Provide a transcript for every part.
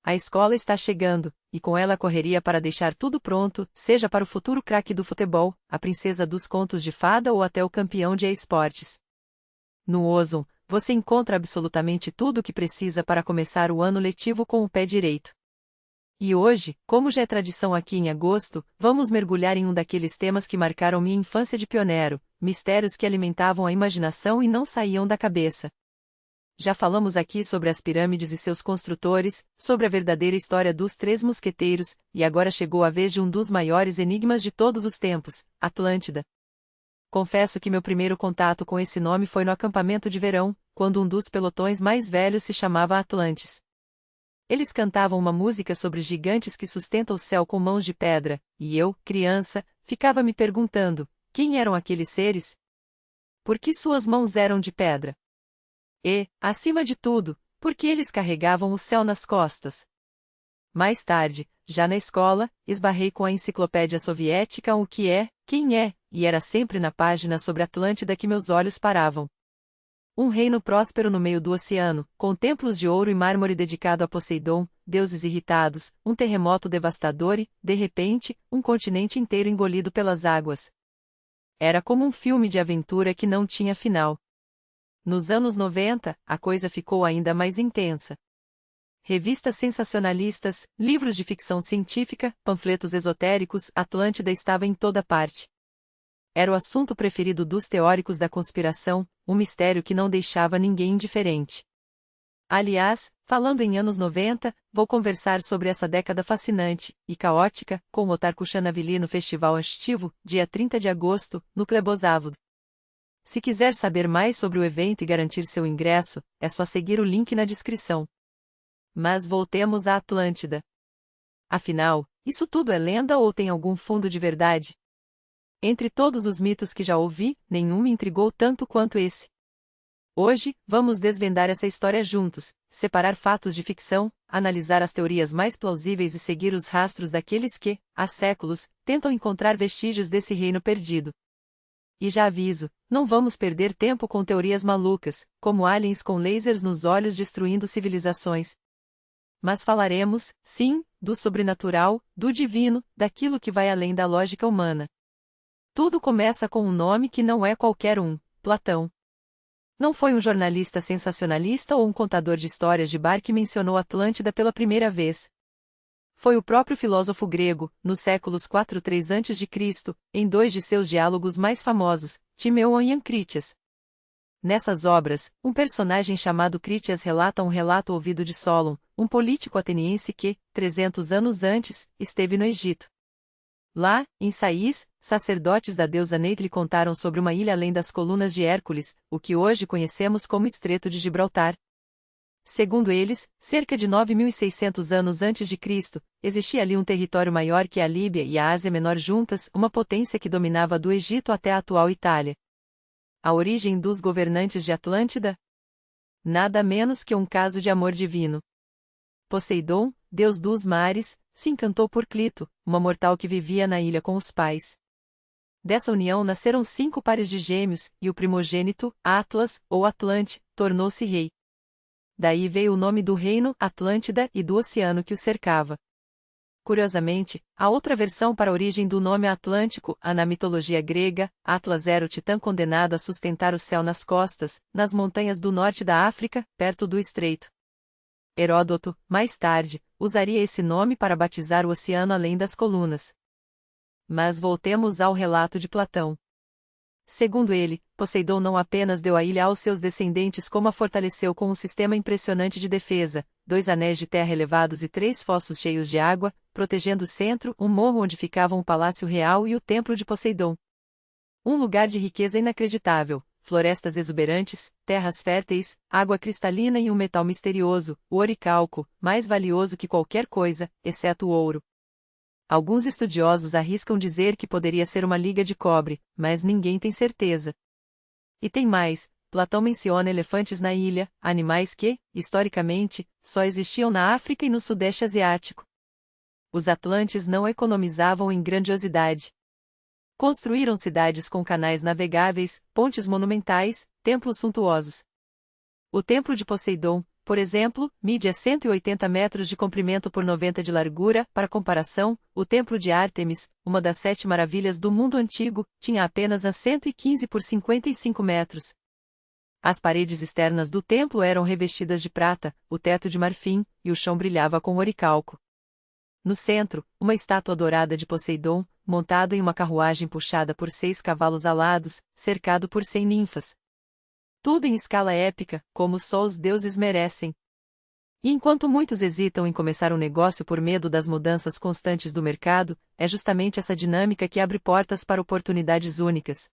A escola está chegando, e com ela a correria para deixar tudo pronto, seja para o futuro craque do futebol, a princesa dos contos de fada ou até o campeão de esportes. No Ozon, você encontra absolutamente tudo o que precisa para começar o ano letivo com o pé direito. E hoje, como já é tradição aqui em agosto, vamos mergulhar em um daqueles temas que marcaram minha infância de pioneiro, mistérios que alimentavam a imaginação e não saíam da cabeça. Já falamos aqui sobre as pirâmides e seus construtores, sobre a verdadeira história dos Três Mosqueteiros, e agora chegou a vez de um dos maiores enigmas de todos os tempos, Atlântida. Confesso que meu primeiro contato com esse nome foi no acampamento de verão, quando um dos pelotões mais velhos se chamava Atlantes. Eles cantavam uma música sobre gigantes que sustentam o céu com mãos de pedra, e eu, criança, ficava me perguntando, quem eram aqueles seres? Por que suas mãos eram de pedra? E, acima de tudo, por que eles carregavam o céu nas costas? Mais tarde, já na escola, esbarrei com a enciclopédia soviética o que é, quem é, e era sempre na página sobre Atlântida que meus olhos paravam. Um reino próspero no meio do oceano, com templos de ouro e mármore dedicado a Poseidon, deuses irritados, um terremoto devastador e, de repente, um continente inteiro engolido pelas águas. Era como um filme de aventura que não tinha final. Nos anos 90, a coisa ficou ainda mais intensa. Revistas sensacionalistas, livros de ficção científica, panfletos esotéricos, Atlântida estava em toda parte. Era o assunto preferido dos teóricos da conspiração, um mistério que não deixava ninguém indiferente. Aliás, falando em anos 90, vou conversar sobre essa década fascinante e caótica com Otar Kushanavili no Festival Estivo, dia 30 de agosto, no Klebozávod. Se quiser saber mais sobre o evento e garantir seu ingresso, é só seguir o link na descrição. Mas voltemos à Atlântida. Afinal, isso tudo é lenda ou tem algum fundo de verdade? Entre todos os mitos que já ouvi, nenhum me intrigou tanto quanto esse. Hoje, vamos desvendar essa história juntos, separar fatos de ficção, analisar as teorias mais plausíveis e seguir os rastros daqueles que, há séculos, tentam encontrar vestígios desse reino perdido. E já aviso, não vamos perder tempo com teorias malucas, como aliens com lasers nos olhos destruindo civilizações. Mas falaremos, sim, do sobrenatural, do divino, daquilo que vai além da lógica humana. Tudo começa com um nome que não é qualquer um, Platão. Não foi um jornalista sensacionalista ou um contador de histórias de bar que mencionou Atlântida pela primeira vez. Foi o próprio filósofo grego, nos séculos 4-3 a.C., em dois de seus diálogos mais famosos, Timeu e Critias. Nessas obras, um personagem chamado Critias relata um relato ouvido de Solon, um político ateniense que, 300 anos antes, esteve no Egito. Lá, em Sais, sacerdotes da deusa Neith lhe contaram sobre uma ilha além das colunas de Hércules, o que hoje conhecemos como Estreito de Gibraltar. Segundo eles, cerca de 9.600 anos antes de Cristo, existia ali um território maior que a Líbia e a Ásia Menor juntas, uma potência que dominava do Egito até a atual Itália. A origem dos governantes de Atlântida? Nada menos que um caso de amor divino. Poseidon, deus dos mares, se encantou por Clito, uma mortal que vivia na ilha com os pais. Dessa união nasceram 5 pares de gêmeos, e o primogênito, Atlas, ou Atlante, tornou-se rei. Daí veio o nome do reino, Atlântida, e do oceano que o cercava. Curiosamente, a outra versão para a origem do nome Atlântico, na mitologia grega, Atlas era o titã condenado a sustentar o céu nas costas, nas montanhas do norte da África, perto do estreito. Heródoto, mais tarde, usaria esse nome para batizar o oceano além das colunas. Mas voltemos ao relato de Platão. Segundo ele, Poseidon não apenas deu a ilha aos seus descendentes como a fortaleceu com um sistema impressionante de defesa, 2 anéis de terra elevados e 3 fossos cheios de água, protegendo o centro, um morro onde ficavam o Palácio Real e o Templo de Poseidon. Um lugar de riqueza inacreditável, florestas exuberantes, terras férteis, água cristalina e um metal misterioso, o oricalco, mais valioso que qualquer coisa, exceto o ouro. Alguns estudiosos arriscam dizer que poderia ser uma liga de cobre, mas ninguém tem certeza. E tem mais, Platão menciona elefantes na ilha, animais que, historicamente, só existiam na África e no Sudeste Asiático. Os atlantes não economizavam em grandiosidade. Construíram cidades com canais navegáveis, pontes monumentais, templos suntuosos. O templo de Poseidon, por exemplo, mide 180 metros de comprimento por 90 de largura. Para comparação, o Templo de Ártemis, uma das 7 maravilhas do mundo antigo, tinha apenas 115 por 55 metros. As paredes externas do templo eram revestidas de prata, o teto de marfim, e o chão brilhava com oricalco. No centro, uma estátua dourada de Poseidon, montado em uma carruagem puxada por 6 cavalos alados, cercado por 100 ninfas. Tudo em escala épica, como só os deuses merecem. E enquanto muitos hesitam em começar um negócio por medo das mudanças constantes do mercado, é justamente essa dinâmica que abre portas para oportunidades únicas.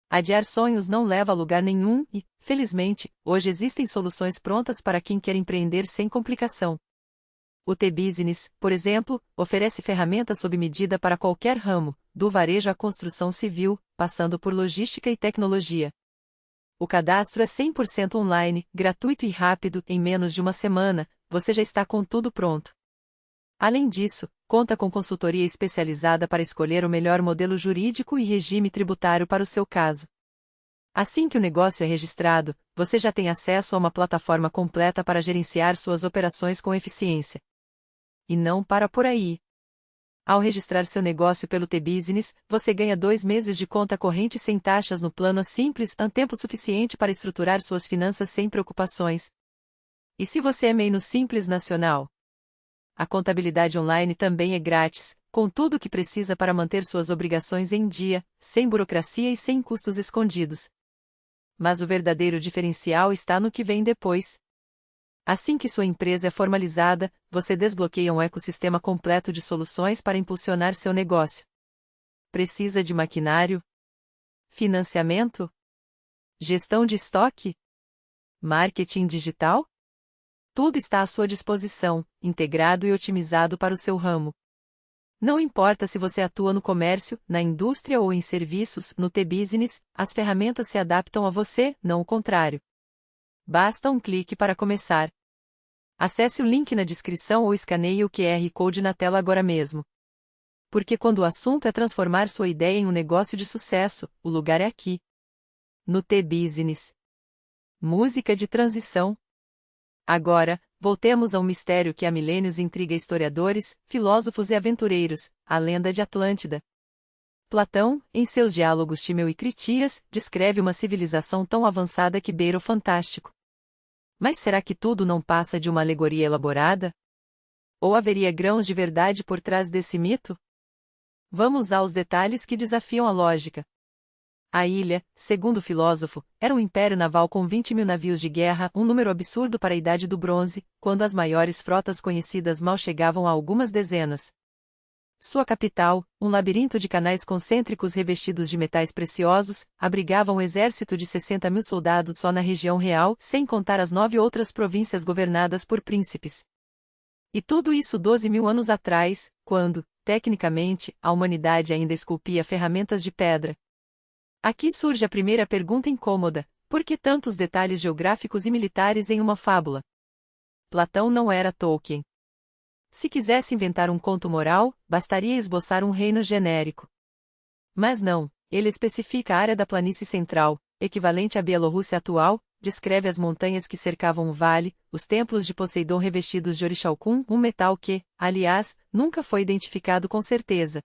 Adiar sonhos não leva a lugar nenhum e, felizmente, hoje existem soluções prontas para quem quer empreender sem complicação. O T-Business, por exemplo, oferece ferramentas sob medida para qualquer ramo, do varejo à construção civil, passando por logística e tecnologia. O cadastro é 100% online, gratuito e rápido. Em menos de uma semana, você já está com tudo pronto. Além disso, conta com consultoria especializada para escolher o melhor modelo jurídico e regime tributário para o seu caso. Assim que o negócio é registrado, você já tem acesso a uma plataforma completa para gerenciar suas operações com eficiência. E não para por aí. Ao registrar seu negócio pelo T-Business, você ganha 2 meses de conta corrente sem taxas no plano Simples, tempo suficiente para estruturar suas finanças sem preocupações. E se você é meio Simples Nacional? A contabilidade online também é grátis, com tudo o que precisa para manter suas obrigações em dia, sem burocracia e sem custos escondidos. Mas o verdadeiro diferencial está no que vem depois. Assim que sua empresa é formalizada, você desbloqueia um ecossistema completo de soluções para impulsionar seu negócio. Precisa de maquinário? Financiamento? Gestão de estoque? Marketing digital? Tudo está à sua disposição, integrado e otimizado para o seu ramo. Não importa se você atua no comércio, na indústria ou em serviços, no T-Business, as ferramentas se adaptam a você, não o contrário. Basta um clique para começar. Acesse o link na descrição ou escaneie o QR Code na tela agora mesmo. Porque quando o assunto é transformar sua ideia em um negócio de sucesso, o lugar é aqui. No T-Business. Música de transição. Agora, voltemos a um mistério que há milênios intriga historiadores, filósofos e aventureiros, a lenda de Atlântida. Platão, em seus diálogos Timeu e Critias, descreve uma civilização tão avançada que beira o fantástico. Mas será que tudo não passa de uma alegoria elaborada? Ou haveria grãos de verdade por trás desse mito? Vamos aos detalhes que desafiam a lógica. A ilha, segundo o filósofo, era um império naval com 20 mil navios de guerra, um número absurdo para a Idade do Bronze, quando as maiores frotas conhecidas mal chegavam a algumas dezenas. Sua capital, um labirinto de canais concêntricos revestidos de metais preciosos, abrigava um exército de 60 mil soldados só na região real, sem contar as 9 outras províncias governadas por príncipes. E tudo isso 12 mil anos atrás, quando, tecnicamente, a humanidade ainda esculpia ferramentas de pedra. Aqui surge a primeira pergunta incômoda: por que tantos detalhes geográficos e militares em uma fábula? Platão não era Tolkien. Se quisesse inventar um conto moral, bastaria esboçar um reino genérico. Mas não, ele especifica a área da planície central, equivalente à Bielorrússia atual, descreve as montanhas que cercavam o vale, os templos de Poseidon revestidos de orixalcum, um metal que, aliás, nunca foi identificado com certeza.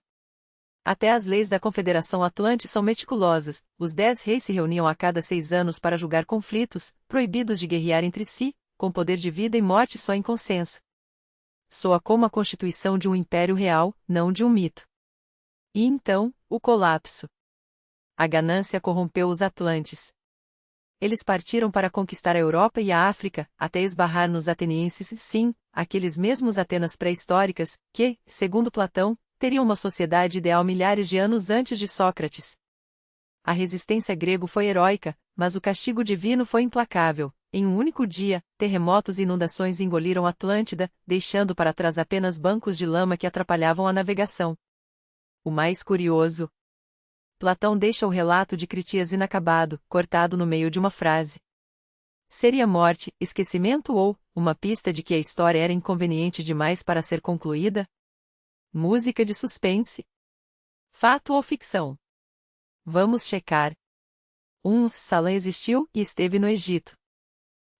Até as leis da Confederação Atlante são meticulosas, os 10 reis se reuniam a cada 6 anos para julgar conflitos, proibidos de guerrear entre si, com poder de vida e morte só em consenso. Soa como a constituição de um império real, não de um mito. E então, o colapso. A ganância corrompeu os atlantes. Eles partiram para conquistar a Europa e a África, até esbarrar nos atenienses, sim, aqueles mesmos Atenas pré-históricas, que, segundo Platão, teriam uma sociedade ideal milhares de anos antes de Sócrates. A resistência grega foi heróica, mas o castigo divino foi implacável. Em um único dia, terremotos e inundações engoliram Atlântida, deixando para trás apenas bancos de lama que atrapalhavam a navegação. O mais curioso. Platão deixa o relato de Critias inacabado, cortado no meio de uma frase. Seria morte, esquecimento ou uma pista de que a história era inconveniente demais para ser concluída? Música de suspense. Fato ou ficção? Vamos checar. Salã existiu e esteve no Egito.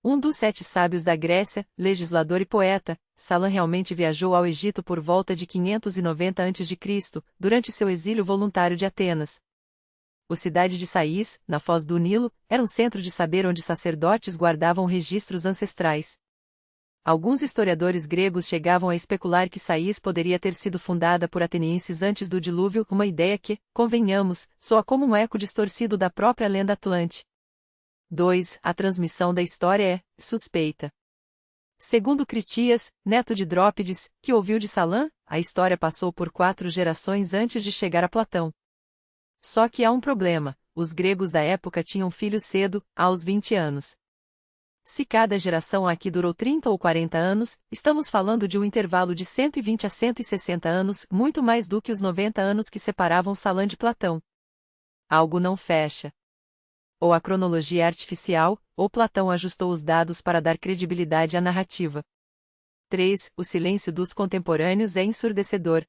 Um dos 7 sábios da Grécia, legislador e poeta, Salã realmente viajou ao Egito por volta de 590 a.C., durante seu exílio voluntário de Atenas. A cidade de Sais, na foz do Nilo, era um centro de saber onde sacerdotes guardavam registros ancestrais. Alguns historiadores gregos chegavam a especular que Sais poderia ter sido fundada por atenienses antes do dilúvio, uma ideia que, convenhamos, soa como um eco distorcido da própria lenda atlante. 2. A transmissão da história é suspeita. Segundo Critias, neto de Drópides, que ouviu de Salã, a história passou por 4 gerações antes de chegar a Platão. Só que há um problema: os gregos da época tinham filhos cedo, aos 20 anos. Se cada geração aqui durou 30 ou 40 anos, estamos falando de um intervalo de 120 a 160 anos, muito mais do que os 90 anos que separavam Salã de Platão. Algo não fecha. Ou a cronologia é artificial, ou Platão ajustou os dados para dar credibilidade à narrativa. 3. O silêncio dos contemporâneos é ensurdecedor.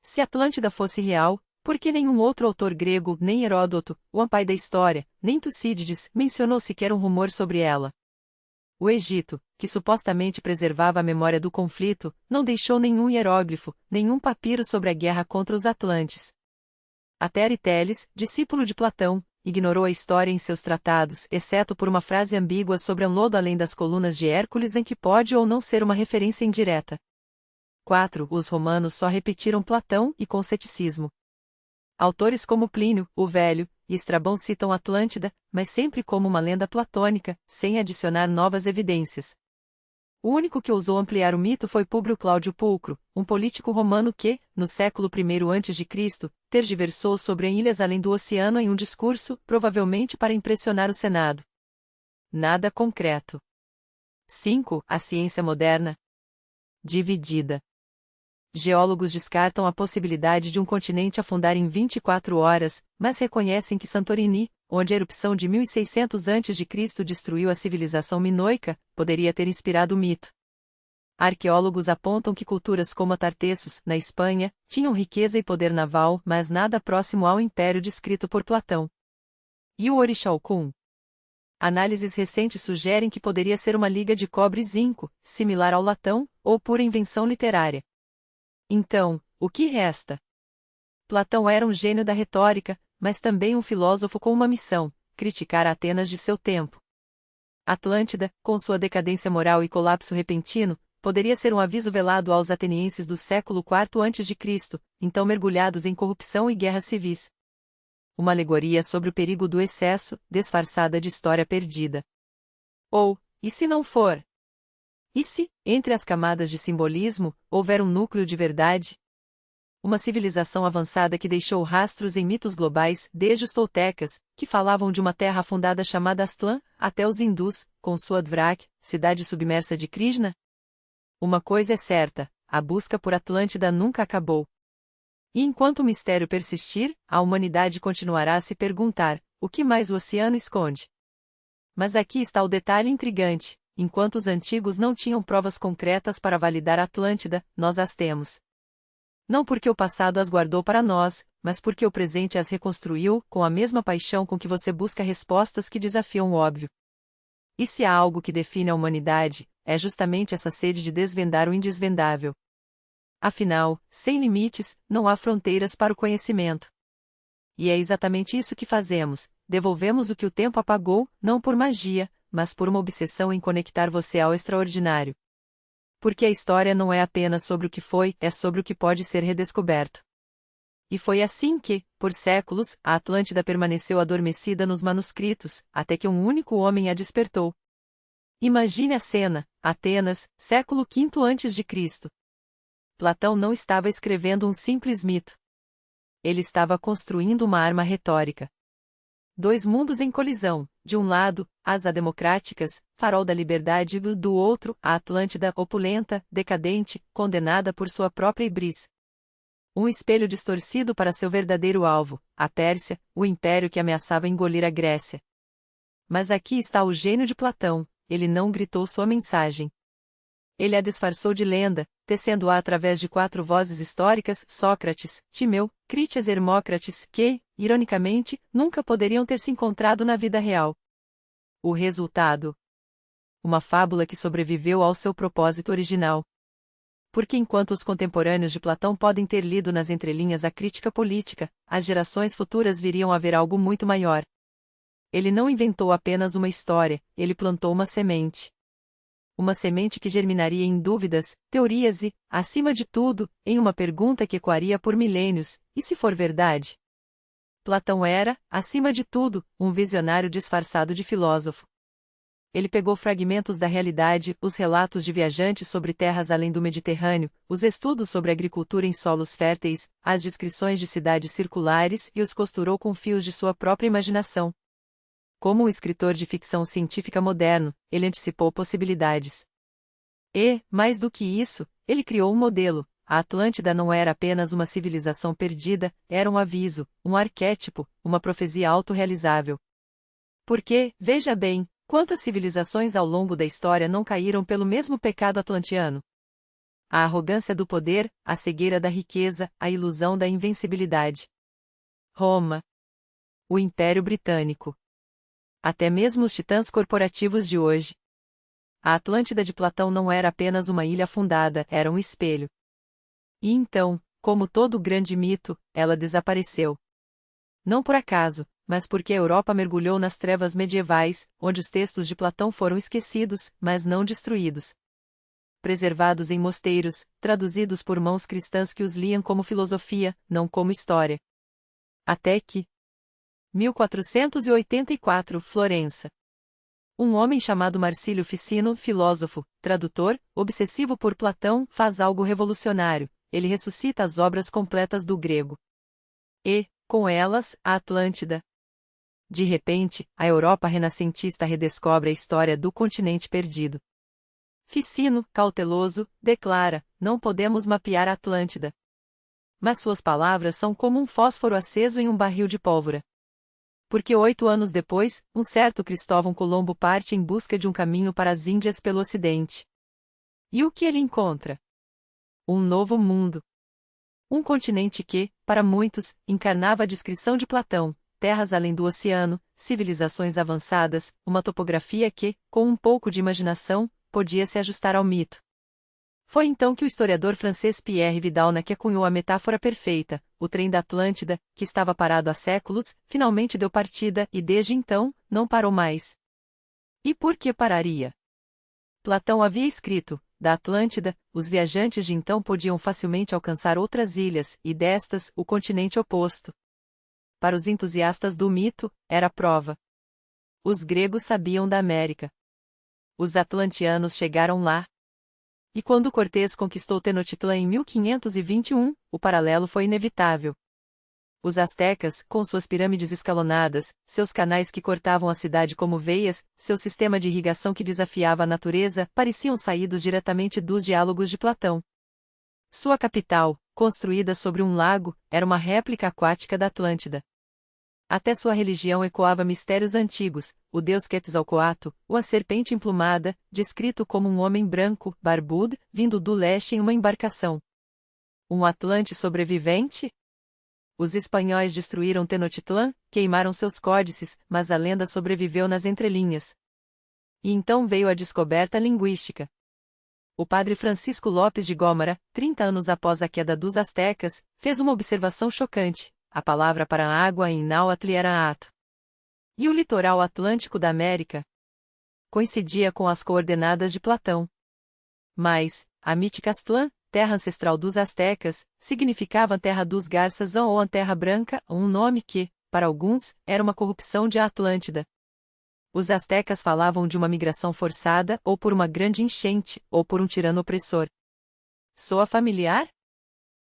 Se Atlântida fosse real, por que nenhum outro autor grego, nem Heródoto, o pai da história, nem Tucídides, mencionou sequer um rumor sobre ela? O Egito, que supostamente preservava a memória do conflito, não deixou nenhum hieróglifo, nenhum papiro sobre a guerra contra os Atlantes. Até Aristóteles, discípulo de Platão, ignorou a história em seus tratados, exceto por uma frase ambígua sobre um lodo além das colunas de Hércules em que pode ou não ser uma referência indireta. 4. Os romanos só repetiram Platão e com ceticismo. Autores como Plínio, o Velho, e Estrabão citam Atlântida, mas sempre como uma lenda platônica, sem adicionar novas evidências. O único que ousou ampliar o mito foi Públio Cláudio Pulcro, um político romano que, no século I a.C., tergiversou sobre ilhas além do oceano em um discurso, provavelmente para impressionar o Senado. Nada concreto. 5. A ciência moderna. Dividida. Geólogos descartam a possibilidade de um continente afundar em 24 horas, mas reconhecem que Santorini, onde a erupção de 1600 a.C. destruiu a civilização minoica, poderia ter inspirado o mito. Arqueólogos apontam que culturas como a Tartessos, na Espanha, tinham riqueza e poder naval, mas nada próximo ao império descrito por Platão. E o Orixalcum? Análises recentes sugerem que poderia ser uma liga de cobre e zinco, similar ao latão, ou pura invenção literária. Então, o que resta? Platão era um gênio da retórica, mas também um filósofo com uma missão: criticar Atenas de seu tempo. Atlântida, com sua decadência moral e colapso repentino, poderia ser um aviso velado aos atenienses do século IV a.C., então mergulhados em corrupção e guerras civis. Uma alegoria sobre o perigo do excesso, disfarçada de história perdida. Ou, e se não for? E se, entre as camadas de simbolismo, houver um núcleo de verdade? Uma civilização avançada que deixou rastros em mitos globais, desde os toltecas, que falavam de uma terra afundada chamada Aztlã, até os hindus, com sua Dvrak, cidade submersa de Krishna? Uma coisa é certa: a busca por Atlântida nunca acabou. E enquanto o mistério persistir, a humanidade continuará a se perguntar: o que mais o oceano esconde? Mas aqui está o detalhe intrigante: enquanto os antigos não tinham provas concretas para validar Atlântida, nós as temos. Não porque o passado as guardou para nós, mas porque o presente as reconstruiu, com a mesma paixão com que você busca respostas que desafiam o óbvio. E se há algo que define a humanidade, é justamente essa sede de desvendar o indesvendável. Afinal, sem limites, não há fronteiras para o conhecimento. E é exatamente isso que fazemos: devolvemos o que o tempo apagou, não por magia, mas por uma obsessão em conectar você ao extraordinário. Porque a história não é apenas sobre o que foi, é sobre o que pode ser redescoberto. E foi assim que, por séculos, a Atlântida permaneceu adormecida nos manuscritos, até que um único homem a despertou. Imagine a cena: Atenas, século V a.C. Platão não estava escrevendo um simples mito. Ele estava construindo uma arma retórica. 2 mundos em colisão: de um lado, as democráticas, farol da liberdade, do outro, a Atlântida opulenta, decadente, condenada por sua própria hibris. Um espelho distorcido para seu verdadeiro alvo, a Pérsia, o império que ameaçava engolir a Grécia. Mas aqui está o gênio de Platão: ele não gritou sua mensagem. Ele a disfarçou de lenda, tecendo-a através de 4 vozes históricas: Sócrates, Timeu, Critias e Hermócrates, que, ironicamente, nunca poderiam ter se encontrado na vida real. O resultado: uma fábula que sobreviveu ao seu propósito original. Porque enquanto os contemporâneos de Platão podem ter lido nas entrelinhas a crítica política, as gerações futuras viriam a ver algo muito maior. Ele não inventou apenas uma história, ele plantou uma semente. Uma semente que germinaria em dúvidas, teorias e, acima de tudo, em uma pergunta que ecoaria por milênios: e se for verdade? Platão era, acima de tudo, um visionário disfarçado de filósofo. Ele pegou fragmentos da realidade, os relatos de viajantes sobre terras além do Mediterrâneo, os estudos sobre agricultura em solos férteis, as descrições de cidades circulares e os costurou com fios de sua própria imaginação. Como um escritor de ficção científica moderno, ele antecipou possibilidades. E, mais do que isso, ele criou um modelo. A Atlântida não era apenas uma civilização perdida, era um aviso, um arquétipo, uma profecia autorrealizável. Porque, veja bem, quantas civilizações ao longo da história não caíram pelo mesmo pecado atlantiano? A arrogância do poder, a cegueira da riqueza, a ilusão da invencibilidade. Roma. O Império Britânico. Até mesmo os titãs corporativos de hoje. A Atlântida de Platão não era apenas uma ilha afundada, era um espelho. E então, como todo grande mito, ela desapareceu. Não por acaso, mas porque a Europa mergulhou nas trevas medievais, onde os textos de Platão foram esquecidos, mas não destruídos. Preservados em mosteiros, traduzidos por mãos cristãs que os liam como filosofia, não como história. Até que, 1484, Florença. Um homem chamado Marcílio Ficino, filósofo, tradutor, obsessivo por Platão, faz algo revolucionário. Ele ressuscita as obras completas do grego. E, com elas, a Atlântida. De repente, a Europa renascentista redescobre a história do continente perdido. Ficino, cauteloso, declara: não podemos mapear a Atlântida. Mas suas palavras são como um fósforo aceso em um barril de pólvora. Porque 8 anos depois, um certo Cristóvão Colombo parte em busca de um caminho para as Índias pelo Ocidente. E o que ele encontra? Um novo mundo. Um continente que, para muitos, encarnava a descrição de Platão: terras além do oceano, civilizações avançadas, uma topografia que, com um pouco de imaginação, podia se ajustar ao mito. Foi então que o historiador francês Pierre Vidal-Naquet cunhou a metáfora perfeita: o trem da Atlântida, que estava parado há séculos, finalmente deu partida e desde então, não parou mais. E por que pararia? Platão havia escrito: da Atlântida, os viajantes de então podiam facilmente alcançar outras ilhas, e destas, o continente oposto. Para os entusiastas do mito, era prova. Os gregos sabiam da América. Os atlantianos chegaram lá. E quando Cortés conquistou Tenochtitlán em 1521, o paralelo foi inevitável. Os astecas, com suas pirâmides escalonadas, seus canais que cortavam a cidade como veias, seu sistema de irrigação que desafiava a natureza, pareciam saídos diretamente dos diálogos de Platão. Sua capital, construída sobre um lago, era uma réplica aquática da Atlântida. Até sua religião ecoava mistérios antigos: o deus Quetzalcoatl, uma serpente emplumada, descrito como um homem branco, barbudo, vindo do leste em uma embarcação. Um Atlante sobrevivente? Os espanhóis destruíram Tenochtitlán, queimaram seus códices, mas a lenda sobreviveu nas entrelinhas. E então veio a descoberta linguística. O padre Francisco Lopes de Gómara, 30 anos após a queda dos astecas, fez uma observação chocante: a palavra para a água em náhuatl era ato. E o litoral atlântico da América coincidia com as coordenadas de Platão. Mas, a mítica Aztlán, terra ancestral dos astecas, significava a terra dos garças ou a terra branca, um nome que, para alguns, era uma corrupção de Atlântida. Os astecas falavam de uma migração forçada, ou por uma grande enchente, ou por um tirano opressor. Soa familiar?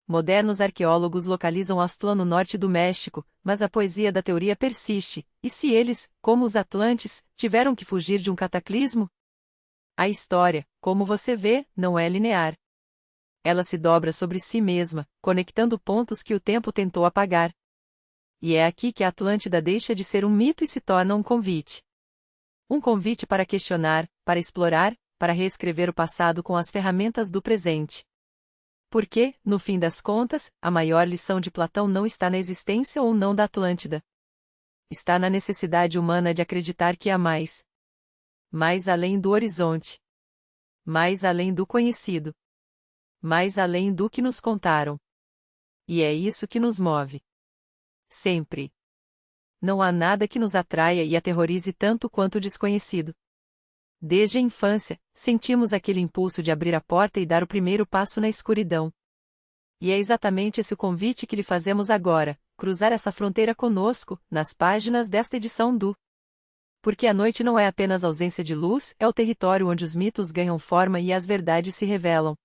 Modernos arqueólogos localizam Aztlán no norte do México, mas a poesia da teoria persiste: e se eles, como os atlantes, tiveram que fugir de um cataclismo? A história, como você vê, não é linear. Ela se dobra sobre si mesma, conectando pontos que o tempo tentou apagar. E é aqui que a Atlântida deixa de ser um mito e se torna um convite. Um convite para questionar, para explorar, para reescrever o passado com as ferramentas do presente. Porque, no fim das contas, a maior lição de Platão não está na existência ou não da Atlântida. Está na necessidade humana de acreditar que há mais. mais além do horizonte, mais além do conhecido, mais além do que nos contaram. E é isso que nos move. Sempre. Não há nada que nos atraia e aterrorize tanto quanto o desconhecido. Desde a infância, sentimos aquele impulso de abrir a porta e dar o primeiro passo na escuridão. E é exatamente esse o convite que lhe fazemos agora, cruzar essa fronteira conosco, nas páginas desta edição do Porque a noite não é apenas ausência de luz, é o território onde os mitos ganham forma e as verdades se revelam.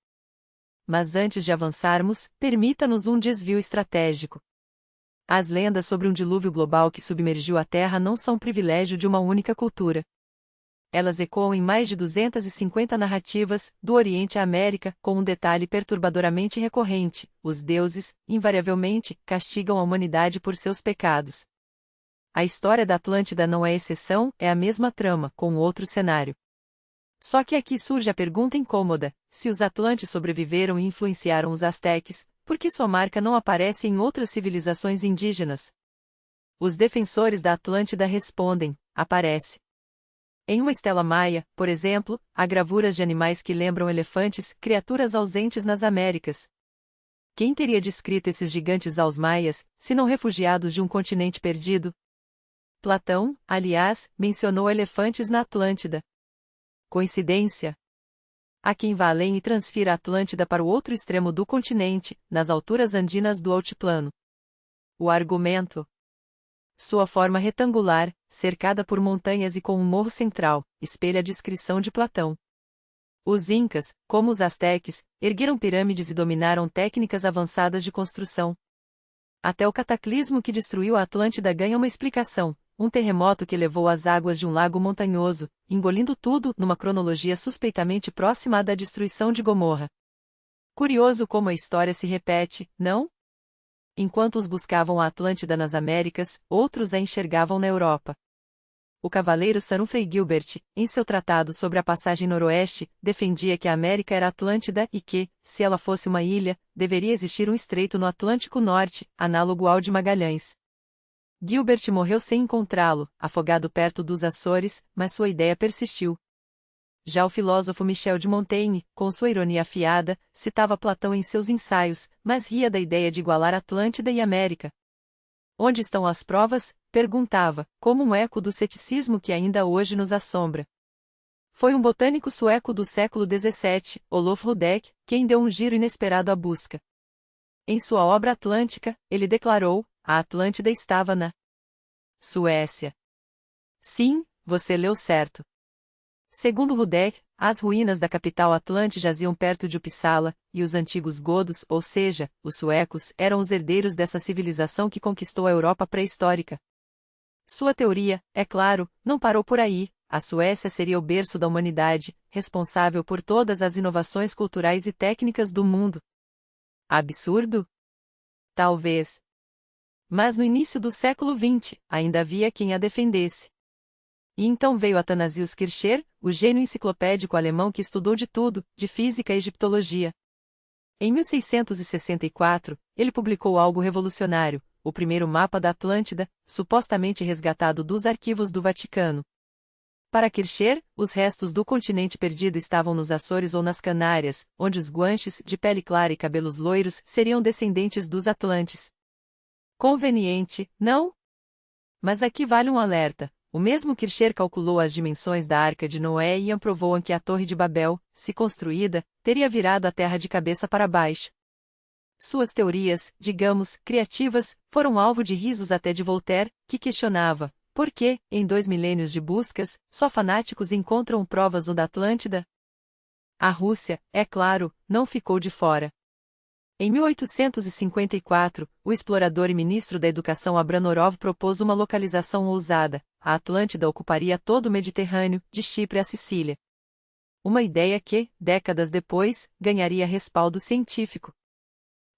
Mas antes de avançarmos, permita-nos um desvio estratégico. As lendas sobre um dilúvio global que submergiu a Terra não são privilégio de uma única cultura. Elas ecoam em mais de 250 narrativas, do Oriente à América, com um detalhe perturbadoramente recorrente: os deuses, invariavelmente, castigam a humanidade por seus pecados. A história da Atlântida não é exceção, é a mesma trama, com outro cenário. Só que aqui surge a pergunta incômoda: se os Atlantes sobreviveram e influenciaram os Azteques, por que sua marca não aparece em outras civilizações indígenas? Os defensores da Atlântida respondem: aparece. Em uma estela maia, por exemplo, há gravuras de animais que lembram elefantes, criaturas ausentes nas Américas. Quem teria descrito esses gigantes aos maias, se não refugiados de um continente perdido? Platão, aliás, mencionou elefantes na Atlântida. Coincidência? Há quem vá além e transfira a Atlântida para o outro extremo do continente, nas alturas andinas do altiplano. O argumento: sua forma retangular, cercada por montanhas e com um morro central, espelha a descrição de Platão. Os incas, como os asteques, ergueram pirâmides e dominaram técnicas avançadas de construção. Até o cataclismo que destruiu a Atlântida ganha uma explicação: um terremoto que levou as águas de um lago montanhoso, engolindo tudo, numa cronologia suspeitamente próxima à da destruição de Gomorra. Curioso como a história se repete, não? Enquanto uns buscavam a Atlântida nas Américas, outros a enxergavam na Europa. O cavaleiro Sir Humphrey Gilbert, em seu tratado sobre a passagem noroeste, defendia que a América era Atlântida e que, se ela fosse uma ilha, deveria existir um estreito no Atlântico Norte, análogo ao de Magalhães. Gilbert morreu sem encontrá-lo, afogado perto dos Açores, mas sua ideia persistiu. Já o filósofo Michel de Montaigne, com sua ironia afiada, citava Platão em seus ensaios, mas ria da ideia de igualar Atlântida e América. Onde estão as provas? Perguntava, como um eco do ceticismo que ainda hoje nos assombra. Foi um botânico sueco do século XVII, Olof Rudbeck, quem deu um giro inesperado à busca. Em sua obra Atlântica, ele declarou: a Atlântida estava na Suécia. Sim, você leu certo. Segundo Rudbeck, as ruínas da capital Atlante jaziam perto de Uppsala, e os antigos godos, ou seja, os suecos, eram os herdeiros dessa civilização que conquistou a Europa pré-histórica. Sua teoria, é claro, não parou por aí: a Suécia seria o berço da humanidade, responsável por todas as inovações culturais e técnicas do mundo. Absurdo? Talvez. Mas no início do século XX, ainda havia quem a defendesse. E então veio Athanasius Kircher, o gênio enciclopédico alemão que estudou de tudo, de física e egiptologia. Em 1664, ele publicou algo revolucionário: o primeiro mapa da Atlântida, supostamente resgatado dos arquivos do Vaticano. Para Kircher, os restos do continente perdido estavam nos Açores ou nas Canárias, onde os guanches, de pele clara e cabelos loiros, seriam descendentes dos Atlantes. Conveniente, não? Mas aqui vale um alerta. O mesmo Kircher calculou as dimensões da Arca de Noé e aprovou que a Torre de Babel, se construída, teria virado a Terra de cabeça para baixo. Suas teorias, digamos, criativas, foram alvo de risos até de Voltaire, que questionava: por que, em 2 milênios de buscas, só fanáticos encontram provas da Atlântida? A Rússia, é claro, não ficou de fora. Em 1854, o explorador e ministro da Educação Abranorov propôs uma localização ousada: a Atlântida ocuparia todo o Mediterrâneo, de Chipre a Sicília. Uma ideia que, décadas depois, ganharia respaldo científico.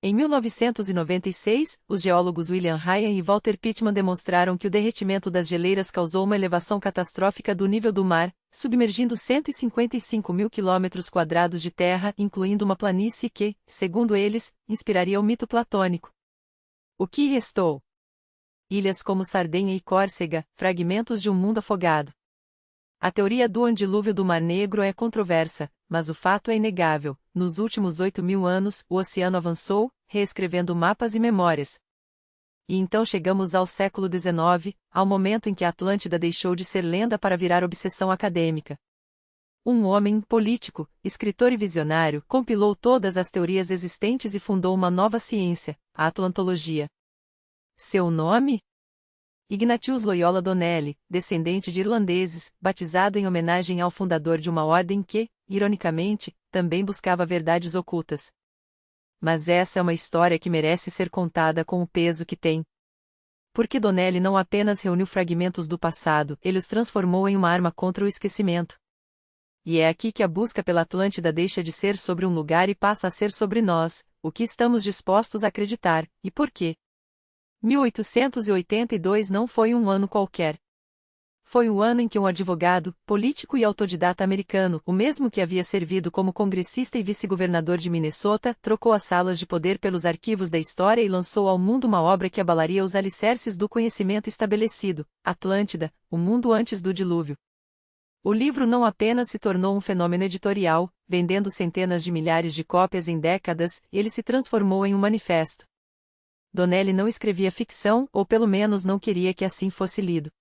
Em 1996, os geólogos William Ryan e Walter Pitman demonstraram que o derretimento das geleiras causou uma elevação catastrófica do nível do mar, submergindo 155 mil quilômetros quadrados de terra, incluindo uma planície que, segundo eles, inspiraria o mito platônico. O que restou? Ilhas como Sardenha e Córcega, fragmentos de um mundo afogado. A teoria do antidilúvio do Mar Negro é controversa, mas o fato é inegável: nos últimos 8.000 anos, o oceano avançou, reescrevendo mapas e memórias. E então chegamos ao século XIX, ao momento em que a Atlântida deixou de ser lenda para virar obsessão acadêmica. Um homem, político, escritor e visionário, compilou todas as teorias existentes e fundou uma nova ciência, a atlantologia. Seu nome? Ignatius Loyola Donnelly, descendente de irlandeses, batizado em homenagem ao fundador de uma ordem que, ironicamente, também buscava verdades ocultas. Mas essa é uma história que merece ser contada com o peso que tem. Porque Donnelly não apenas reuniu fragmentos do passado, ele os transformou em uma arma contra o esquecimento. E é aqui que a busca pela Atlântida deixa de ser sobre um lugar e passa a ser sobre nós, o que estamos dispostos a acreditar, e por quê. 1882 não foi um ano qualquer. Foi o ano em que um advogado, político e autodidata americano, o mesmo que havia servido como congressista e vice-governador de Minnesota, trocou as salas de poder pelos arquivos da história e lançou ao mundo uma obra que abalaria os alicerces do conhecimento estabelecido, Atlântida, o mundo antes do dilúvio. O livro não apenas se tornou um fenômeno editorial, vendendo centenas de milhares de cópias em décadas, ele se transformou em um manifesto. Donnelly não escrevia ficção, ou pelo menos não queria que assim fosse lido.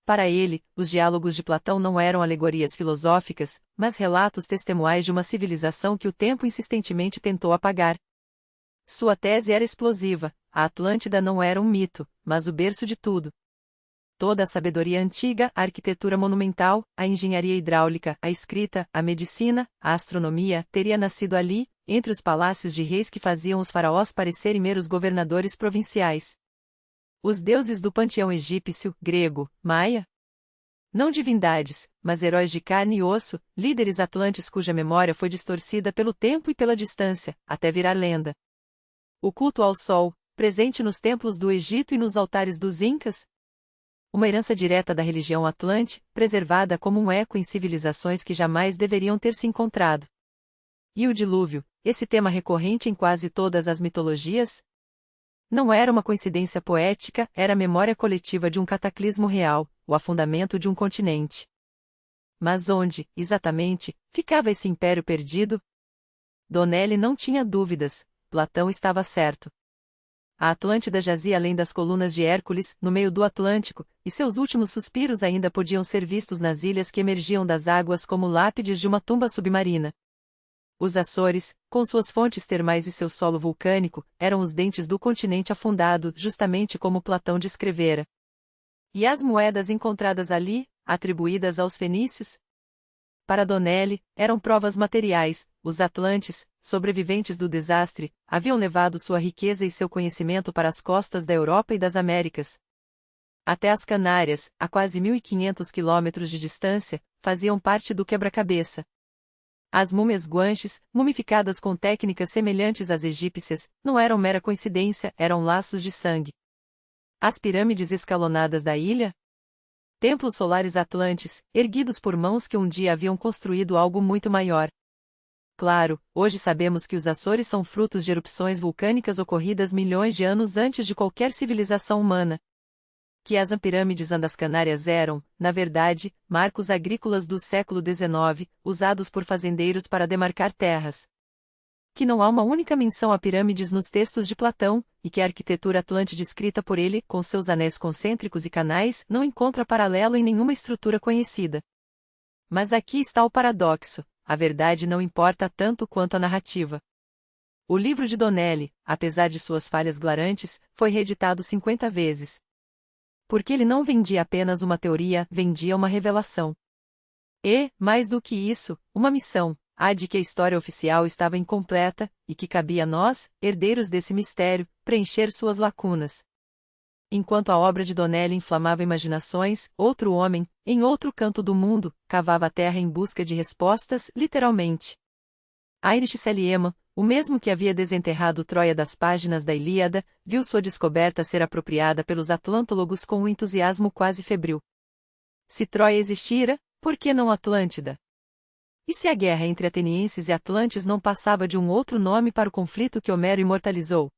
Para ele, os diálogos de Platão não eram alegorias filosóficas, mas relatos testemuais de uma civilização que o tempo insistentemente tentou apagar. Sua tese era explosiva: a Atlântida não era um mito, mas o berço de tudo. Toda a sabedoria antiga, a arquitetura monumental, a engenharia hidráulica, a escrita, a medicina, a astronomia, teria nascido ali, entre os palácios de reis que faziam os faraós parecerem meros governadores provinciais. Os deuses do panteão egípcio, grego, maia? Não divindades, mas heróis de carne e osso, líderes atlantes cuja memória foi distorcida pelo tempo e pela distância, até virar lenda. O culto ao sol, presente nos templos do Egito e nos altares dos Incas? Uma herança direta da religião atlante, preservada como um eco em civilizações que jamais deveriam ter se encontrado. E o dilúvio, esse tema recorrente em quase todas as mitologias? Não era uma coincidência poética, era a memória coletiva de um cataclismo real, o afundamento de um continente. Mas onde, exatamente, ficava esse império perdido? Donnelly não tinha dúvidas, Platão estava certo. A Atlântida jazia além das colunas de Hércules, no meio do Atlântico, e seus últimos suspiros ainda podiam ser vistos nas ilhas que emergiam das águas como lápides de uma tumba submarina. Os Açores, com suas fontes termais e seu solo vulcânico, eram os dentes do continente afundado, justamente como Platão descrevera. E as moedas encontradas ali, atribuídas aos fenícios? Para Donnelly, eram provas materiais: os atlantes, sobreviventes do desastre, haviam levado sua riqueza e seu conhecimento para as costas da Europa e das Américas. Até as Canárias, a quase 1.500 quilômetros de distância, faziam parte do quebra-cabeça. As múmias guanches, mumificadas com técnicas semelhantes às egípcias, não eram mera coincidência, eram laços de sangue. As pirâmides escalonadas da ilha? Templos solares atlantes, erguidos por mãos que um dia haviam construído algo muito maior. Claro, hoje sabemos que os Açores são frutos de erupções vulcânicas ocorridas milhões de anos antes de qualquer civilização humana. Que as pirâmides das Canárias eram, na verdade, marcos agrícolas do século XIX, usados por fazendeiros para demarcar terras. Que não há uma única menção a pirâmides nos textos de Platão, e que a arquitetura atlante descrita por ele, com seus anéis concêntricos e canais, não encontra paralelo em nenhuma estrutura conhecida. Mas aqui está o paradoxo: a verdade não importa tanto quanto a narrativa. O livro de Donnelly, apesar de suas falhas glarantes, foi reeditado 50 vezes. Porque ele não vendia apenas uma teoria, vendia uma revelação. E, mais do que isso, uma missão, a de que a história oficial estava incompleta, e que cabia a nós, herdeiros desse mistério, preencher suas lacunas. Enquanto a obra de Donnelly inflamava imaginações, outro homem, em outro canto do mundo, cavava a terra em busca de respostas, literalmente. Heinrich Schliemann, o mesmo que havia desenterrado Troia das páginas da Ilíada, viu sua descoberta ser apropriada pelos atlantólogos com um entusiasmo quase febril. Se Troia existira, por que não Atlântida? E se a guerra entre atenienses e atlantes não passava de um outro nome para o conflito que Homero imortalizou?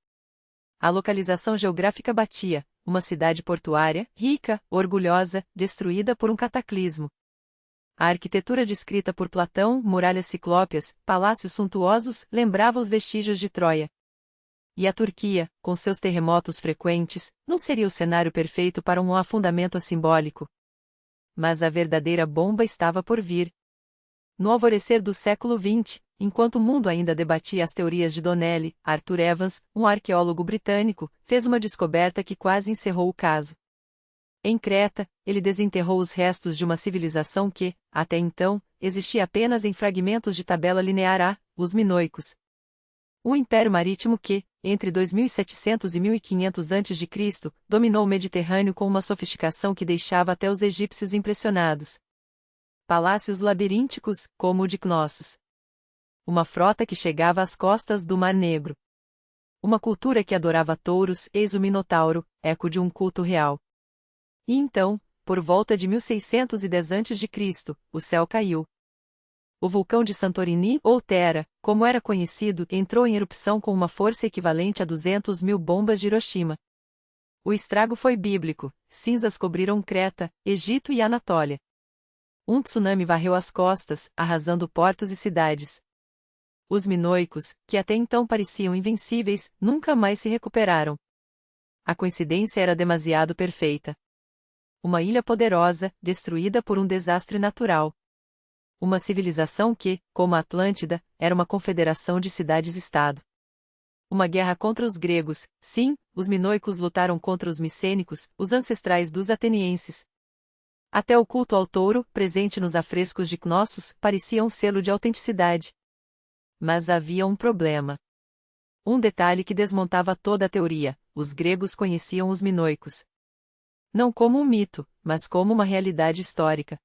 A localização geográfica batia: uma cidade portuária, rica, orgulhosa, destruída por um cataclismo. A arquitetura descrita por Platão, muralhas ciclópeas, palácios suntuosos, lembrava os vestígios de Troia. E a Turquia, com seus terremotos frequentes, não seria o cenário perfeito para um afundamento simbólico. Mas a verdadeira bomba estava por vir. No alvorecer do século XX, enquanto o mundo ainda debatia as teorias de Donnelly, Arthur Evans, um arqueólogo britânico, fez uma descoberta que quase encerrou o caso. Em Creta, ele desenterrou os restos de uma civilização que, até então, existia apenas em fragmentos de tabela linear A, os minoicos. Um império marítimo que, entre 2700 e 1500 a.C., dominou o Mediterrâneo com uma sofisticação que deixava até os egípcios impressionados. Palácios labirínticos, como o de Cnossos. Uma frota que chegava às costas do Mar Negro. Uma cultura que adorava touros, eis o Minotauro, eco de um culto real. E então, por volta de 1610 a.C., o céu caiu. O vulcão de Santorini, ou Terra, como era conhecido, entrou em erupção com uma força equivalente a 200.000 bombas de Hiroshima. O estrago foi bíblico, cinzas cobriram Creta, Egito e Anatólia. Um tsunami varreu as costas, arrasando portos e cidades. Os minoicos, que até então pareciam invencíveis, nunca mais se recuperaram. A coincidência era demasiado perfeita. Uma ilha poderosa, destruída por um desastre natural. Uma civilização que, como a Atlântida, era uma confederação de cidades-estado. Uma guerra contra os gregos, sim, os minoicos lutaram contra os micênicos, os ancestrais dos atenienses. Até o culto ao touro, presente nos afrescos de Cnossos, parecia um selo de autenticidade. Mas havia um problema. Um detalhe que desmontava toda a teoria: os gregos conheciam os minoicos. Não como um mito, mas como uma realidade histórica.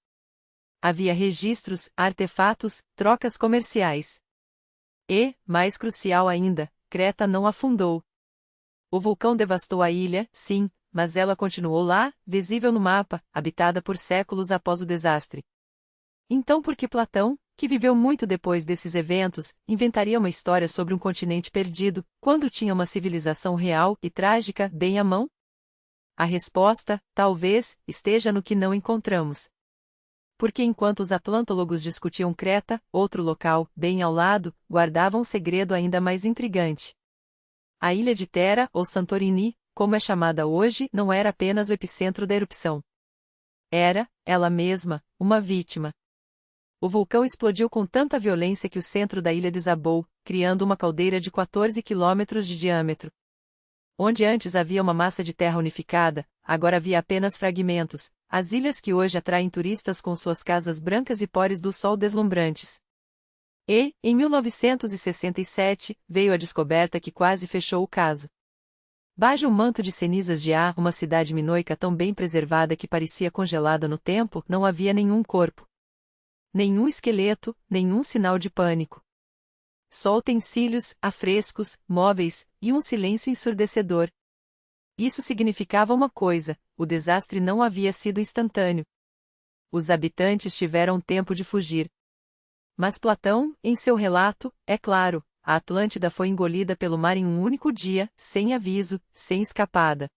Havia registros, artefatos, trocas comerciais. E, mais crucial ainda, Creta não afundou. O vulcão devastou a ilha, sim, mas ela continuou lá, visível no mapa, habitada por séculos após o desastre. Então por que Platão, que viveu muito depois desses eventos, inventaria uma história sobre um continente perdido, quando tinha uma civilização real e trágica bem à mão? A resposta, talvez, esteja no que não encontramos. Porque enquanto os atlantólogos discutiam Creta, outro local, bem ao lado, guardava um segredo ainda mais intrigante. A ilha de Terra, ou Santorini, como é chamada hoje, não era apenas o epicentro da erupção. Era, ela mesma, uma vítima. O vulcão explodiu com tanta violência que o centro da ilha desabou, criando uma caldeira de 14 quilômetros de diâmetro. Onde antes havia uma massa de terra unificada, agora havia apenas fragmentos, as ilhas que hoje atraem turistas com suas casas brancas e pores do sol deslumbrantes. E, em 1967, veio a descoberta que quase fechou o caso. Bajo um manto de cenizas de A, uma cidade minoica tão bem preservada que parecia congelada no tempo, não havia nenhum corpo. Nenhum esqueleto, nenhum sinal de pânico. Só utensílios, afrescos, móveis, e um silêncio ensurdecedor. Isso significava uma coisa: o desastre não havia sido instantâneo. Os habitantes tiveram tempo de fugir. Mas Platão, em seu relato, é claro, a Atlântida foi engolida pelo mar em um único dia, sem aviso, sem escapada.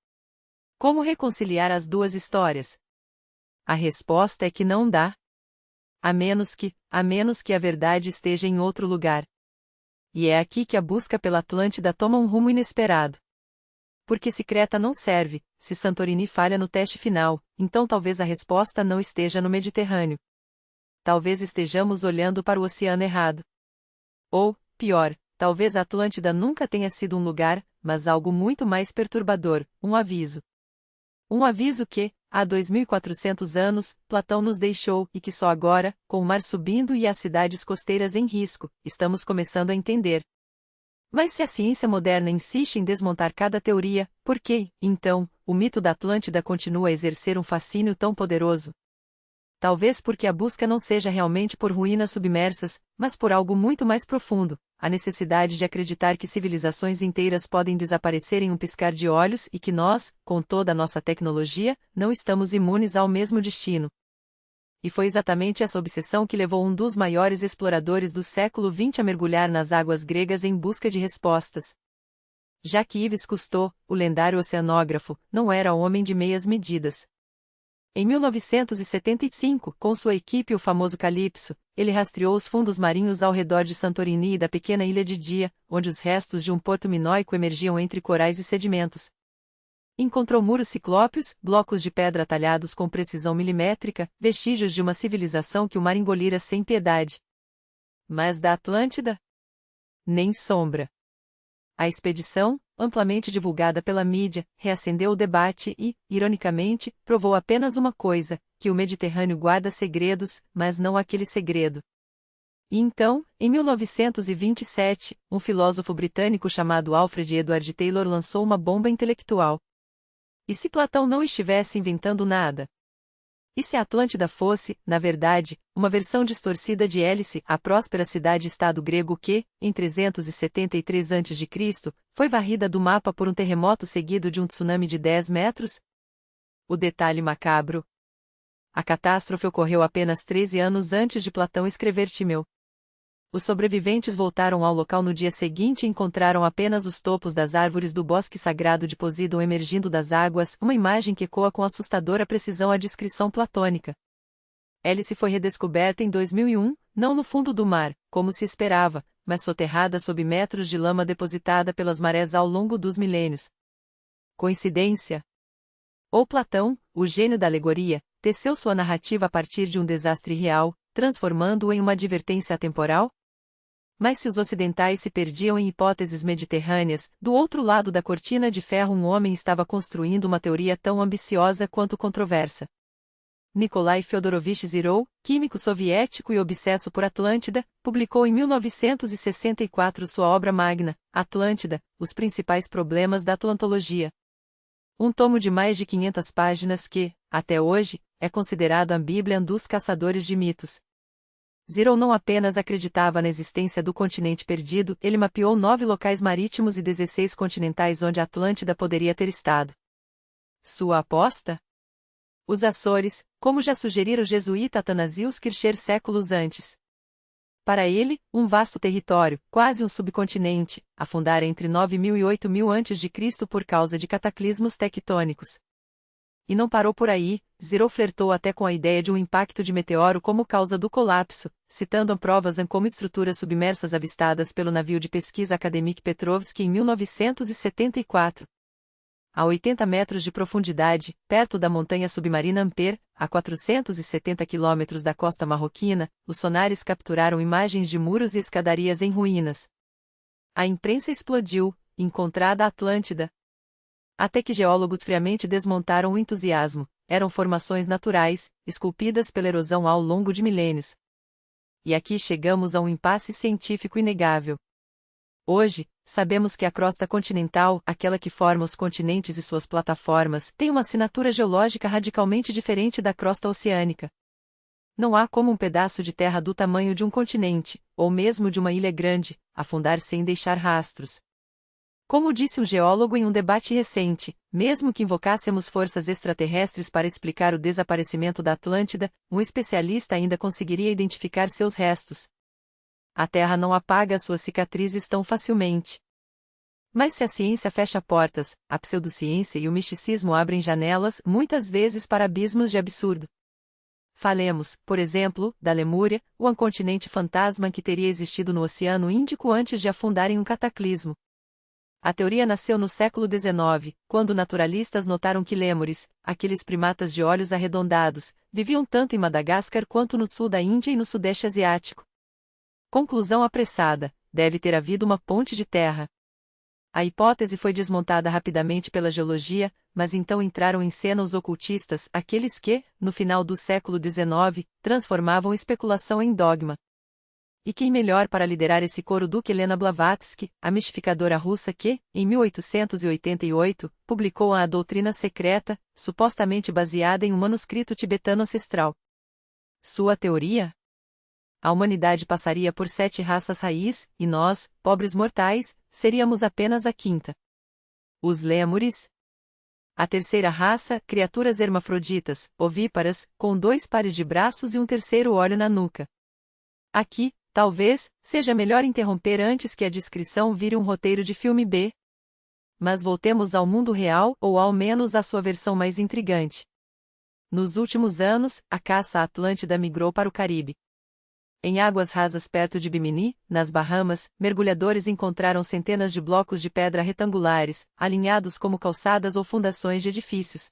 Como reconciliar as duas histórias? A resposta é que não dá. A menos que a verdade esteja em outro lugar. E é aqui que a busca pela Atlântida toma um rumo inesperado. Porque se Creta não serve, se Santorini falha no teste final, então talvez a resposta não esteja no Mediterrâneo. Talvez estejamos olhando para o oceano errado. Ou, pior, talvez a Atlântida nunca tenha sido um lugar, mas algo muito mais perturbador, um aviso. Um aviso que, há 2400 anos, Platão nos deixou e que só agora, com o mar subindo e as cidades costeiras em risco, estamos começando a entender. Mas se a ciência moderna insiste em desmontar cada teoria, por que, então, o mito da Atlântida continua a exercer um fascínio tão poderoso? Talvez porque a busca não seja realmente por ruínas submersas, mas por algo muito mais profundo, a necessidade de acreditar que civilizações inteiras podem desaparecer em um piscar de olhos e que nós, com toda a nossa tecnologia, não estamos imunes ao mesmo destino. E foi exatamente essa obsessão que levou um dos maiores exploradores do século XX a mergulhar nas águas gregas em busca de respostas. Jacques Yves Cousteau, o lendário oceanógrafo, não era homem de meias medidas. Em 1975, com sua equipe o famoso Calypso, ele rastreou os fundos marinhos ao redor de Santorini e da pequena ilha de Dia, onde os restos de um porto minoico emergiam entre corais e sedimentos. Encontrou muros ciclópeos, blocos de pedra talhados com precisão milimétrica, vestígios de uma civilização que o mar engolira sem piedade. Mas da Atlântida? Nem sombra. A expedição, amplamente divulgada pela mídia, reacendeu o debate e, ironicamente, provou apenas uma coisa, que o Mediterrâneo guarda segredos, mas não aquele segredo. E então, em 1927, um filósofo britânico chamado Alfred Edward Taylor lançou uma bomba intelectual. E se Platão não estivesse inventando nada? E se a Atlântida fosse, na verdade, uma versão distorcida de Hélice, a próspera cidade-estado grego que, em 373 a.C., foi varrida do mapa por um terremoto seguido de um tsunami de 10 metros? O detalhe macabro. A catástrofe ocorreu apenas 13 anos antes de Platão escrever Timeu. Os sobreviventes voltaram ao local no dia seguinte e encontraram apenas os topos das árvores do bosque sagrado de Posidon emergindo das águas, uma imagem que ecoa com assustadora precisão a descrição platônica. Hélice foi redescoberta em 2001, não no fundo do mar, como se esperava, mas soterrada sob metros de lama depositada pelas marés ao longo dos milênios. Coincidência? Ou Platão, o gênio da alegoria, teceu sua narrativa a partir de um desastre real, transformando-o em uma advertência atemporal? Mas se os ocidentais se perdiam em hipóteses mediterrâneas, do outro lado da cortina de ferro um homem estava construindo uma teoria tão ambiciosa quanto controversa. Nikolai Fyodorovich Zirov, químico soviético e obsesso por Atlântida, publicou em 1964 sua obra magna, Atlântida, Os Principais Problemas da Atlantologia. Um tomo de mais de 500 páginas que, até hoje, é considerado a Bíblia dos caçadores de mitos. Zirov não apenas acreditava na existência do continente perdido, ele mapeou 9 locais marítimos e 16 continentais onde a Atlântida poderia ter estado. Sua aposta? Os Açores, como já sugerira o jesuíta Athanasius Kircher séculos antes. Para ele, um vasto território, quase um subcontinente, afundara entre 9.000 e 8.000 a.C. por causa de cataclismos tectônicos. E não parou por aí, Zirov flertou até com a ideia de um impacto de meteoro como causa do colapso, citando provas como estruturas submersas avistadas pelo navio de pesquisa Akademik Petrovski em 1974. A 80 metros de profundidade, perto da montanha submarina Ampere, a 470 quilômetros da costa marroquina, os sonares capturaram imagens de muros e escadarias em ruínas. A imprensa explodiu, encontrada a Atlântida. Até que geólogos friamente desmontaram o entusiasmo, eram formações naturais, esculpidas pela erosão ao longo de milênios. E aqui chegamos a um impasse científico inegável. Hoje, sabemos que a crosta continental, aquela que forma os continentes e suas plataformas, tem uma assinatura geológica radicalmente diferente da crosta oceânica. Não há como um pedaço de terra do tamanho de um continente, ou mesmo de uma ilha grande, afundar sem deixar rastros. Como disse um geólogo em um debate recente, mesmo que invocássemos forças extraterrestres para explicar o desaparecimento da Atlântida, um especialista ainda conseguiria identificar seus restos. A Terra não apaga suas cicatrizes tão facilmente. Mas se a ciência fecha portas, a pseudociência e o misticismo abrem janelas, muitas vezes para abismos de absurdo. Falemos, por exemplo, da Lemúria, o continente fantasma que teria existido no Oceano Índico antes de afundar em um cataclismo. A teoria nasceu no século XIX, quando naturalistas notaram que lêmures, aqueles primatas de olhos arredondados, viviam tanto em Madagascar quanto no sul da Índia e no sudeste asiático. Conclusão apressada: deve ter havido uma ponte de terra. A hipótese foi desmontada rapidamente pela geologia, mas então entraram em cena os ocultistas, aqueles que, no final do século XIX, transformavam especulação em dogma. E quem melhor para liderar esse coro do que Helena Blavatsky, a mistificadora russa que, em 1888, publicou A Doutrina Secreta, supostamente baseada em um manuscrito tibetano ancestral. Sua teoria? A humanidade passaria por 7 raças raiz, e nós, pobres mortais, seríamos apenas a 5ª. Os lêmures? A terceira raça, criaturas hermafroditas, ovíparas, com 2 pares de braços e um terceiro olho na nuca. Aqui, talvez, seja melhor interromper antes que a descrição vire um roteiro de filme B. Mas voltemos ao mundo real, ou ao menos à sua versão mais intrigante. Nos últimos anos, a caça Atlântida migrou para o Caribe. Em águas rasas perto de Bimini, nas Bahamas, mergulhadores encontraram centenas de blocos de pedra retangulares, alinhados como calçadas ou fundações de edifícios.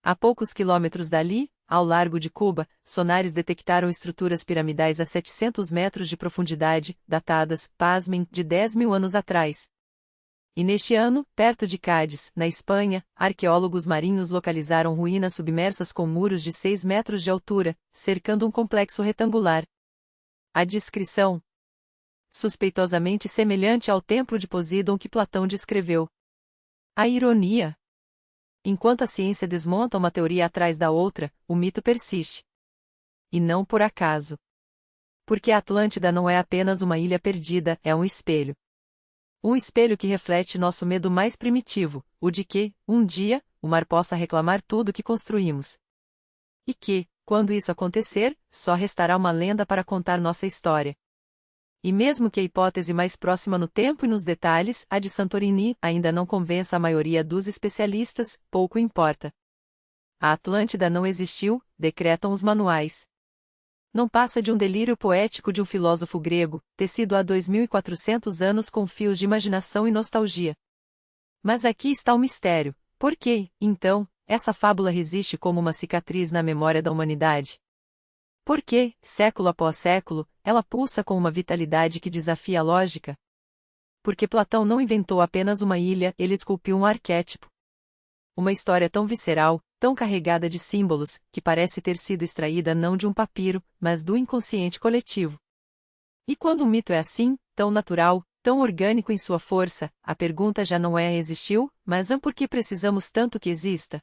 A poucos quilômetros dali, ao largo de Cuba, sonares detectaram estruturas piramidais a 700 metros de profundidade, datadas, pasmem, de 10.000 anos atrás. E neste ano, perto de Cádiz, na Espanha, arqueólogos marinhos localizaram ruínas submersas com muros de 6 metros de altura, cercando um complexo retangular. A descrição: suspeitosamente semelhante ao templo de Poseidon que Platão descreveu. A ironia: enquanto a ciência desmonta uma teoria atrás da outra, o mito persiste. E não por acaso. Porque a Atlântida não é apenas uma ilha perdida, é um espelho. Um espelho que reflete nosso medo mais primitivo, o de que, um dia, o mar possa reclamar tudo que construímos. E que, quando isso acontecer, só restará uma lenda para contar nossa história. E mesmo que a hipótese mais próxima no tempo e nos detalhes, a de Santorini, ainda não convença a maioria dos especialistas, pouco importa. A Atlântida não existiu, decretam os manuais. Não passa de um delírio poético de um filósofo grego, tecido há 2.400 anos com fios de imaginação e nostalgia. Mas aqui está o mistério: por que, então, essa fábula resiste como uma cicatriz na memória da humanidade? Por que, século após século, ela pulsa com uma vitalidade que desafia a lógica? Porque Platão não inventou apenas uma ilha, ele esculpiu um arquétipo. Uma história tão visceral, tão carregada de símbolos, que parece ter sido extraída não de um papiro, mas do inconsciente coletivo. E quando um mito é assim, tão natural, tão orgânico em sua força, a pergunta já não é existiu, mas por que precisamos tanto que exista?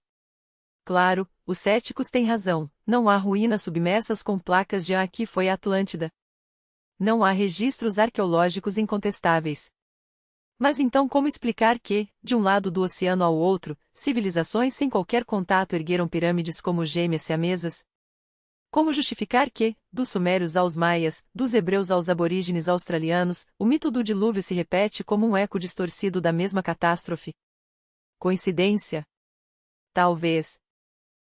Claro, os céticos têm razão, não há ruínas submersas com placas de aqui foi a Atlântida. Não há registros arqueológicos incontestáveis. Mas então como explicar que, de um lado do oceano ao outro, civilizações sem qualquer contato ergueram pirâmides como gêmeas siamesas? Como justificar que, dos sumérios aos maias, dos hebreus aos aborígenes australianos, o mito do dilúvio se repete como um eco distorcido da mesma catástrofe? Coincidência? Talvez.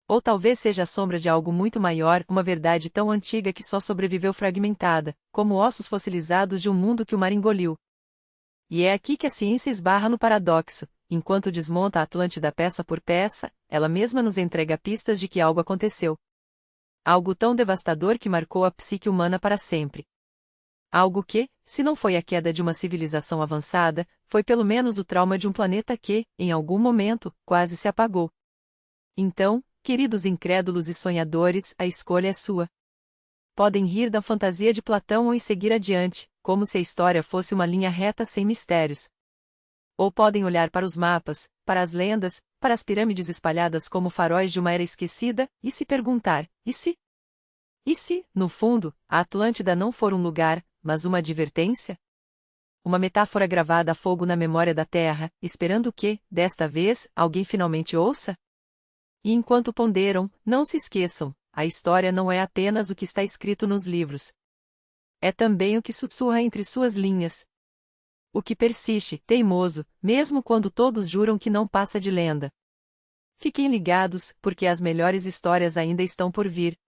Ou talvez seja a sombra de algo muito maior, uma verdade tão antiga que só sobreviveu fragmentada, como ossos fossilizados de um mundo que o mar engoliu. E é aqui que a ciência esbarra no paradoxo: enquanto desmonta a Atlântida peça por peça, ela mesma nos entrega pistas de que algo aconteceu. Algo tão devastador que marcou a psique humana para sempre. Algo que, se não foi a queda de uma civilização avançada, foi pelo menos o trauma de um planeta que, em algum momento, quase se apagou. Então, queridos incrédulos e sonhadores, a escolha é sua. Podem rir da fantasia de Platão ou seguir adiante, como se a história fosse uma linha reta sem mistérios. Ou podem olhar para os mapas, para as lendas, para as pirâmides espalhadas como faróis de uma era esquecida, e se perguntar: e se? E se, no fundo, a Atlântida não for um lugar, mas uma advertência? Uma metáfora gravada a fogo na memória da Terra, esperando que, desta vez, alguém finalmente ouça? E enquanto ponderam, não se esqueçam: a história não é apenas o que está escrito nos livros. É também o que sussurra entre suas linhas. O que persiste, teimoso, mesmo quando todos juram que não passa de lenda. Fiquem ligados, porque as melhores histórias ainda estão por vir.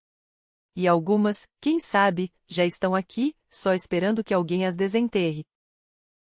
E algumas, quem sabe, já estão aqui, só esperando que alguém as desenterre.